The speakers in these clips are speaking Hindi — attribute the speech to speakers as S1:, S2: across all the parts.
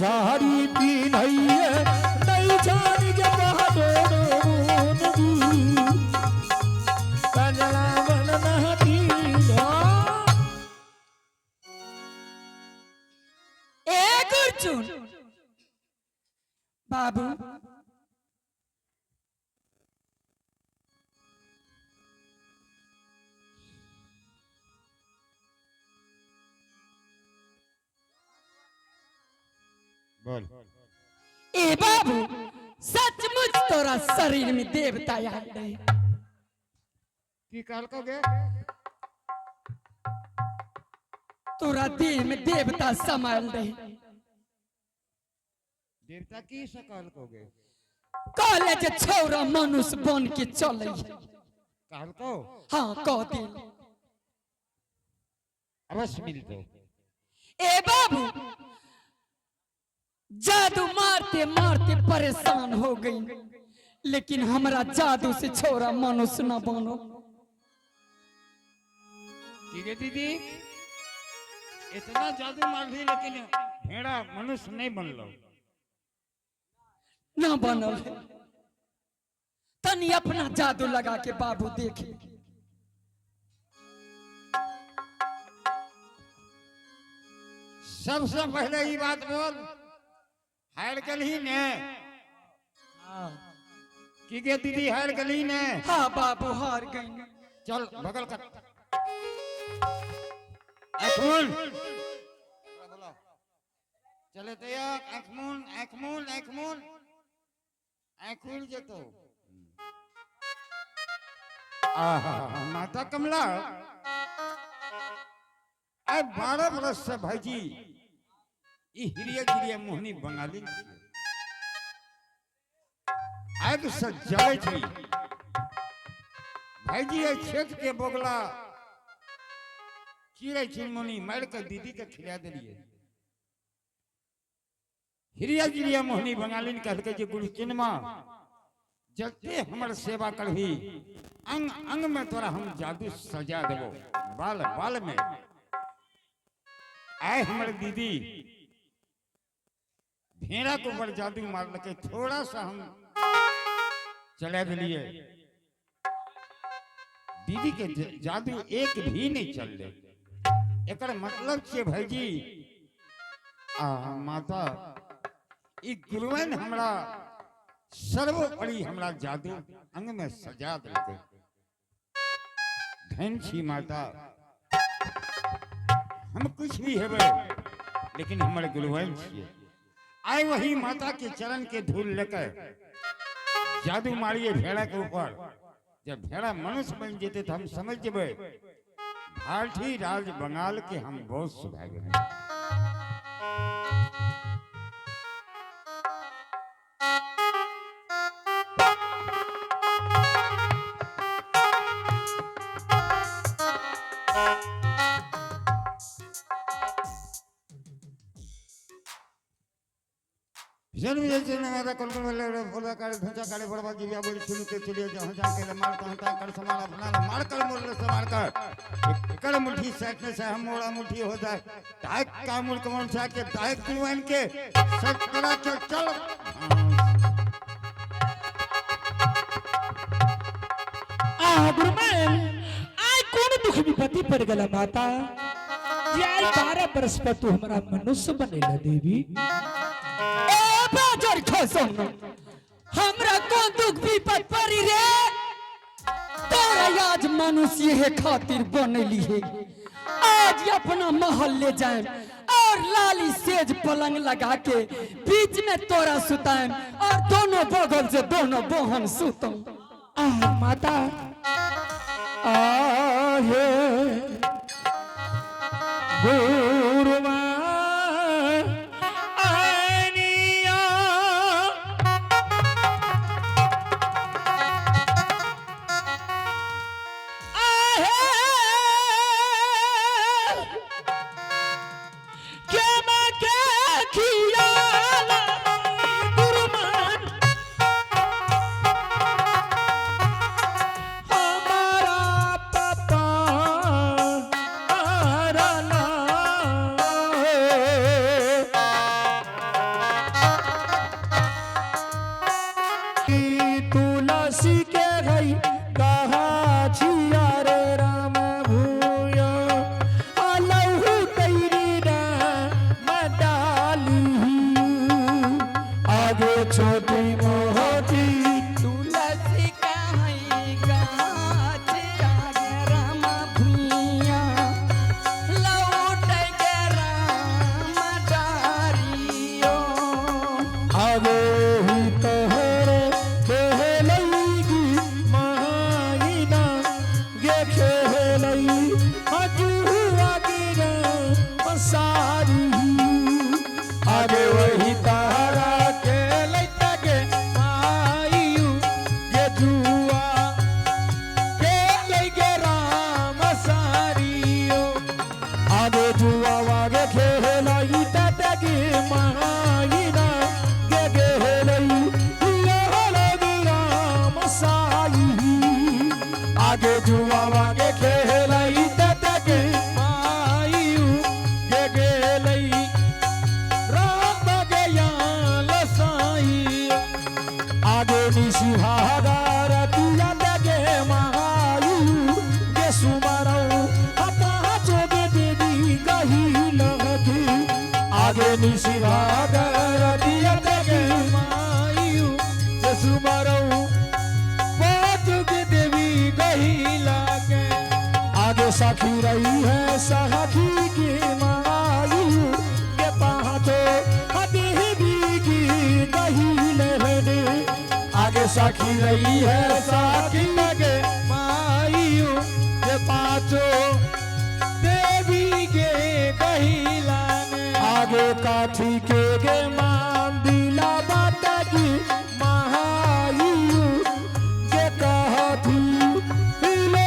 S1: झाड़ी पी नहीं है नहीं जानी के
S2: बाबू
S1: बोल
S2: ए बाबू सचमुच तोरा शरीर में देवता आ गए
S1: की काल को गे
S2: तोरा देह में देवता समाल रहे
S1: देवता की सकाल को गे
S2: कहले जे छौरा मनुष्य बन के चले
S1: काल को
S2: हाँ कह दे
S1: अवश्य मिलते
S2: ए बाबू जादू मारते मारते परेशान हो गई लेकिन हमरा जादू से छोरा मनुष्य न बनो
S1: ठीक है दीदी इतना जादू मार ली लेकिन भेड़ा मनुष्य नहीं बन लो
S2: न बनल है तनी अपना जादू लगा के बाबू देखे
S1: सबसे पहले ये बात बोल हार गली ने की गे दीदी हार गली ने
S2: हाँ बाबू हार गई
S1: चल बगल कर अखमूल चले तैयार अखमूल अखमूल अखमूल अखमूल जतो आहा माता कमला आई 12 बरस से भाईजी हिरिया गिरिया मोहनी बंगाली आग से जले थी भाईजी ये क्षेत्र के बोगला चिड़ै चिमनी मार कर दीदी के खिला दिलिए हिरिया गिरिया मोहनी बंगाली कह के जे गुरु चिन्मा जते हमर सेवा करही अंग अंग में तोरा हम जादू सजा देबो बाल बाल में आए हमर दीदी भेड़ा को ऊपर जादू मार लगे थोड़ा सा हम चला दिलिए दीदी के जादू एक भी नहीं चल रहे एक मतलब छे भाईजी माता ई गुरुवन हमरा सर्वोपरि हमरा जादू अंग में सजा देते धन छी माता हम कुछ भी हेबे लेकिन हमारे गुरुवन छिए आए वही माता के चरण के धूल लेकर जादू मारिए भेड़ा के ऊपर जब भेड़ा मनुष्य बन जेते तो हम समझ जेबे भारतीय राज बंगाल के हम बहुत सौभाग्य हैं जन जैसे नगारा कलकल वाले बोला काले धंचा काले बड़वा गिरिया बोली सुन के चलिए जहां जाके ले मार तहां कर समान अपना मार कर मोड़ से मार कर कर मुट्ठी सेट में से हम मोड़ा मुट्ठी हो जाए दायक का मुड़ कमन से के दायक कुलवन के सब करा के चल
S3: गुरुमान आई कौन दुख विपत्ति पड़ गला माता जे आई 12 बरस पर तू हमारा मनुष्य बनेला देवी
S2: हमरा कौन दुख विपत पड़ी रे तोरा आज मनुष्य है खातिर बनली है आज अपना महल ले जाए और लाली सेज पलंग लगा के बीच में तोरा सुताएं और दोनों बगल से दोनों बहन सुतों
S3: माता
S2: आहे
S3: गुरुमान खेलई हजुआ गिरा सारी आगे वही तारा खेलै तगे मायू ये जुआ खेलै गे राम सारियो आगे जुआ वागे खेलई तगे मायना गे खेलई राम साई आगे जुआ वागे खेलई तगे मायू गे खेलई राम गया लसाई आगे निशी भागार दिया तगे मायू गे सुमरऊ अपा जोगे देवी गही लगे आगे निशी भागार दिया तगे मायू गे सुमरऊ जोगे देवी गही लगे आगे साखी रही है साखी की मायू के पाँचो देवी की गही लहरे आगे साखी रही है साखी लगे मायू के पाँचो देवी के गही लाने आगे काठी के गे मान दिला बात की महायू के कहती लो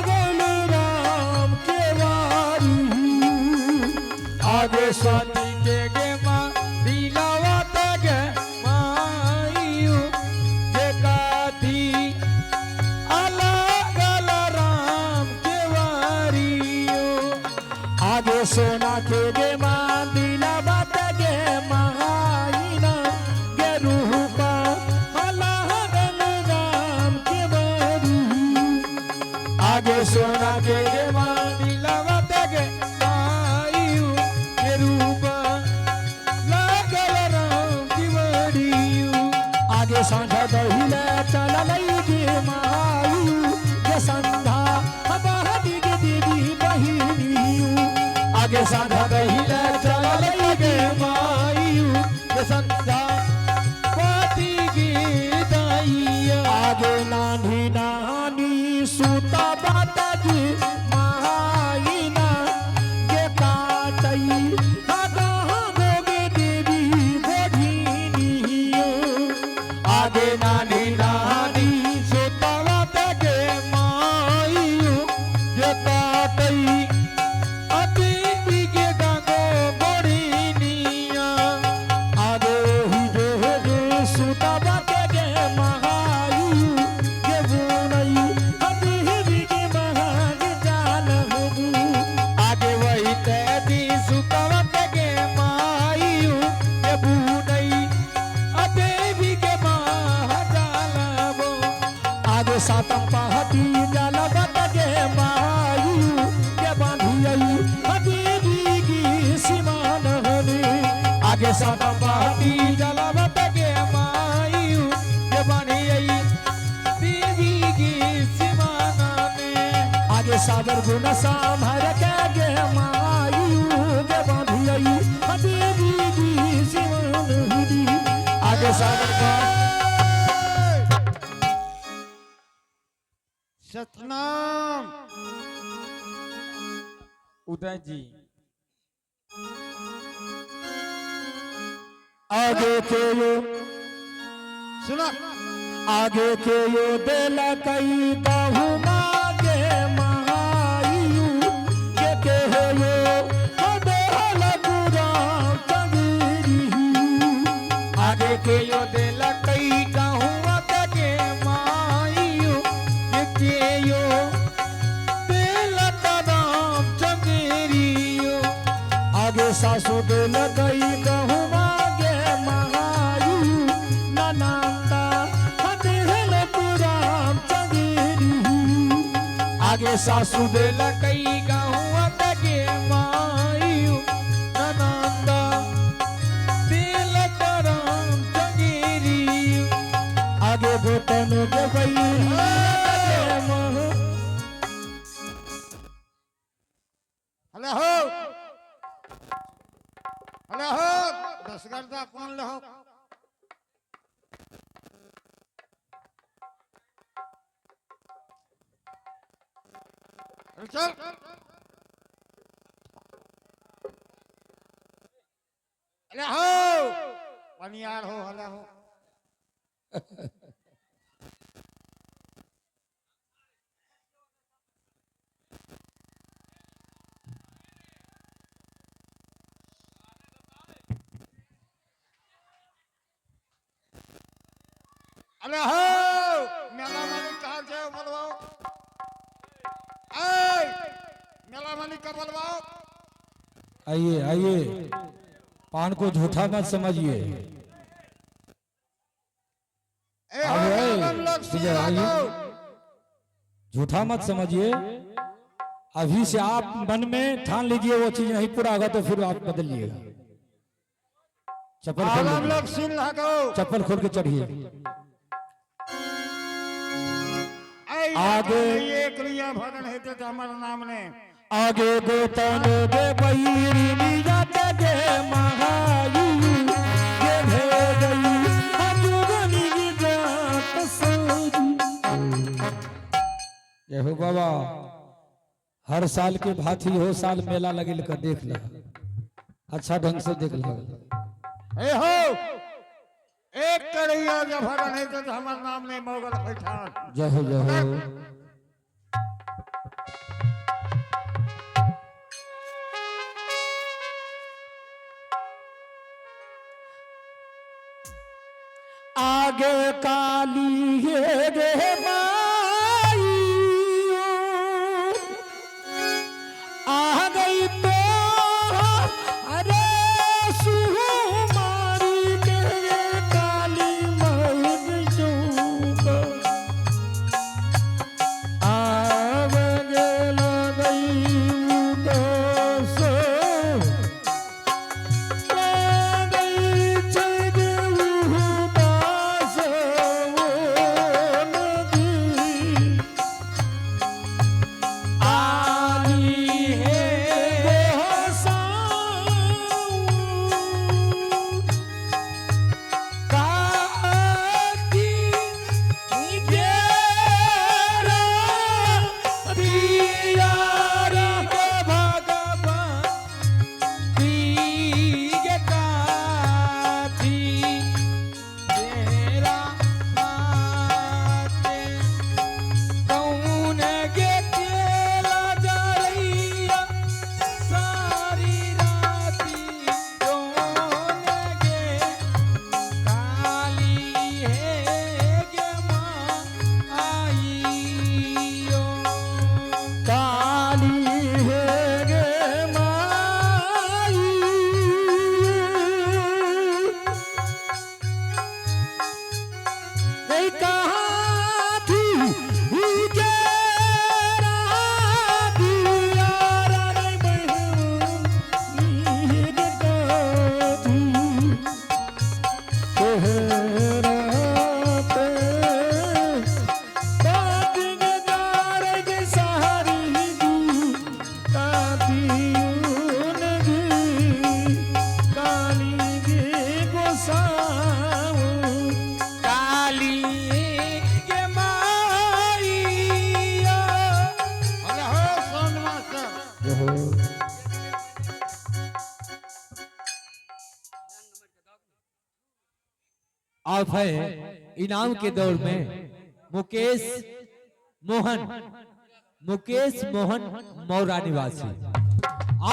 S3: गल राम के वारी आगे स्वाति के गे माँ दिलावा तगे मायू के काठी अलग अलग राम के वारियो आगे सोना के गे माँ दिलावा तगे महाइना गे रूपा अलग अलग राम के वारी आगे सोना के गे माँ दिलावा तगे मायू के रूपा लागल राम की वारियो आगे सांझा दहिले चल लई गे मायू गे संधा बहदी गे देवी बहिनियू आगे सांझा दहिले चल लई गे मायू गे संधा पाती गे दाइया आगे नानी नानी सूता बात गे मायना गे काटई आगा गोगे देवी गोढिनियो आगे नानी नानी सोतावा तगे मायू गे काटई अभी गे गागो गोढिनिया आगे ही जो सोतावा तगे मायू गे बुनई अभी गे महाग जान होगू आगे वही तेदी सोतावा तगे मायू गे बुनई देवी के महाजालबो आगे सातम पहती जलबत गे मायू के बांधियई देवी की सीमान होने आगे सातम पहती जलबत गे मायू के बांधियई देवी की सीमान ने आगे सागर गुण सांभर के गे मायू के बांधियई देवी की सीमान होने आगे सागर का
S1: सतनाम
S3: उदय जी
S2: आगे के यो
S1: सुनो
S2: आगे के यो दिल कई कहू मागे महायू के यो देहल गुराम चंगेरी
S3: आगे के यो दिल कई कहूँ तगे मायू के यो दिल कदम चंगेरियो
S2: आगे सासू दिल कई कहू मागे महायू ननंदा देहल गुराम चंगेरी
S3: आगे सासू दिल कई कहूँ तगे मायू ननंदा दिल करम चंगेरियो
S2: आगे गोतन के बैरी
S1: हेलो हो हेलो हो दसगर्दा कौन लहो चल अरे हो पनियार हो हला हो अरे हो मेला मालिक कहाँ से हो बोलवाओ ए मेला मालिक का बोलवाओ
S3: आइए आइए, पान को झूठा मत समझिए।
S1: ए हो
S3: आइए,
S1: हम लोग
S3: ठीक है,
S1: सीधा
S3: आइए।
S1: दो
S3: झूठा मत समझिए। अभी से आप मन में ठान लीजिए वो चीज नहीं पूरा होगा तो फिर आप बदल लिएगा। चप्पल खोल
S1: हम
S3: लीजिए।
S1: लोग सीन लगाओ
S3: चप्पल खोल के चढ़िए।
S1: आगे
S3: आगे-
S1: ये क्रिया भगन हेते तो हमारा नाम ने
S3: आगे गोतन दे बैरी जात दे महायु ये भेगई हजुगनी जात सजी। ये हो बाबा, हर साल के भांति हो साल मेला लगे कर देख ले, अच्छा ढंग से देख ले।
S1: ए हो एक करिया जब भगन हेते तो हमारा नाम ने मोगल पठान
S3: जय हो जय हो। आगे काली है गे माई आ गई तो अरे सुमारी के काली माई जो आग लगी उदास
S4: आप है इनाम के दौर में मुकेश मोहन मौरा निवासी।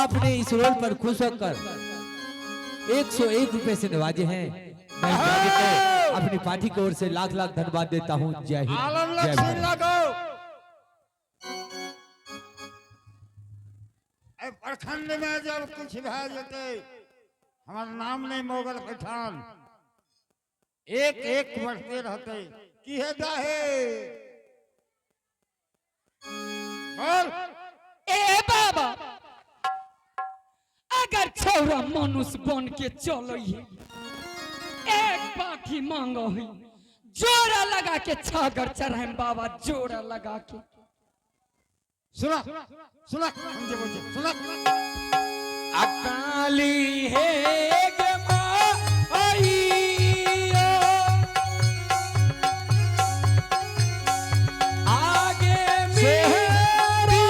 S4: आपने इस रोल पर खुश होकर 101 रुपए से नवाजे हैं। मैं नवाजे को अपनी पार्टी की ओर से लाख लाख धन्यवाद देता हूं। जय हिंद
S1: आलम
S4: जय
S1: लक्ष्मी
S4: भारत।
S1: लगो ए प्रखंड में जब कुछ भा जते हमारा नाम नहीं मोगल पठान एक एक बढ़ते रहते की है दाहे बोल
S2: ए बाबा, अगर छौरा मनुष्य बन के चलो एक बाकी मांगो है, जोड़ा लगा के छागर चढ़ाए बाबा, जोड़ा लगा के।
S1: सुना सुना हम जो बोलते सुना
S3: अकाली है गे माई आगे मेरी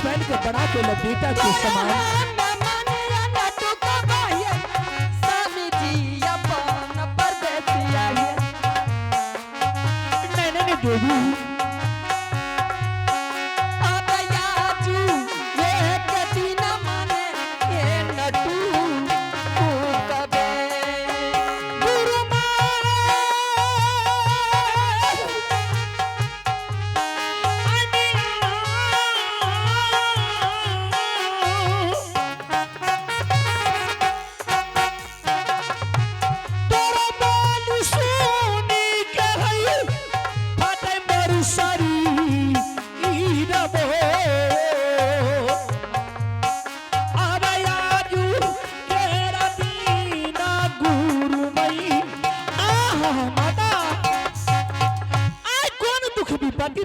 S3: पहन के बड़ा के बेटा के समान नहीं देवी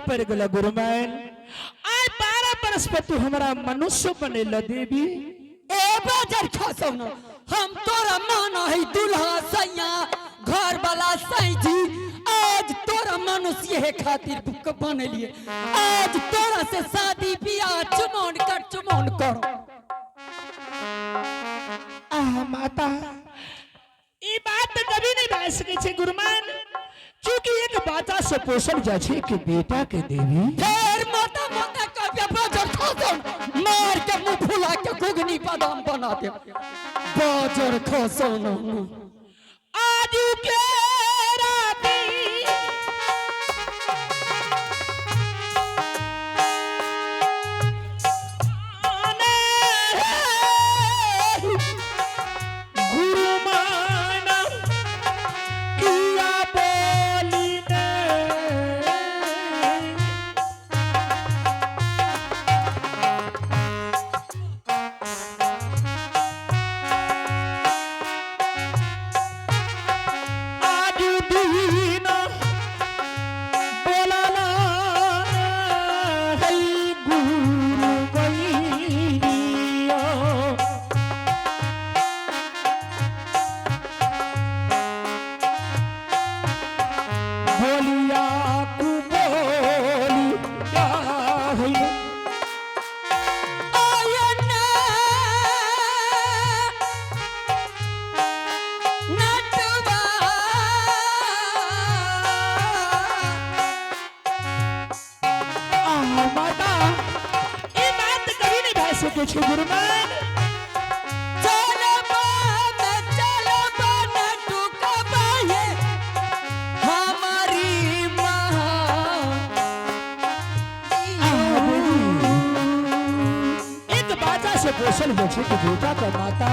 S3: पर गला गुरुमैन आय 12 बरस पे तू हमारा मनुष्य बनेला देवी
S2: ए बाजार खसौना हम तोरा माना है दुल्हा सैया घर वाला सई जी आज तोरा मनुष्य है खातिर बुक बनलिए आज तोरा से शादी बियाह चुमौन कर
S3: माता ई बात तो कभी नहीं बह सके छे गुरुमान क्योंकि एक बाता से पोषण जा छे कि बेटा के देवी
S2: फिर माता माता का बाजार खसौना मार के मुंह फुला के घुगनी बादाम बना दे बाजार खसौना
S3: आज के राती कुछ गुरुमान
S2: चलो बन टुका बाये हमारी माँ
S3: एक बाजा से पोषण बचे कि बेटा का माता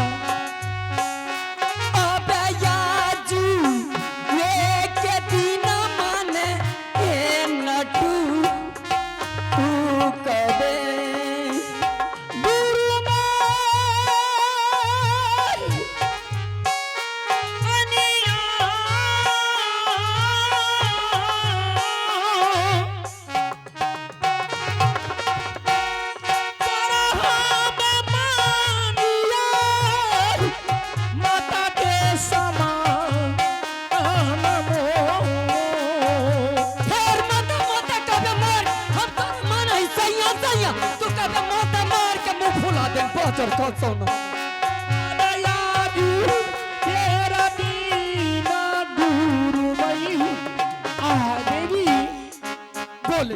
S2: बोले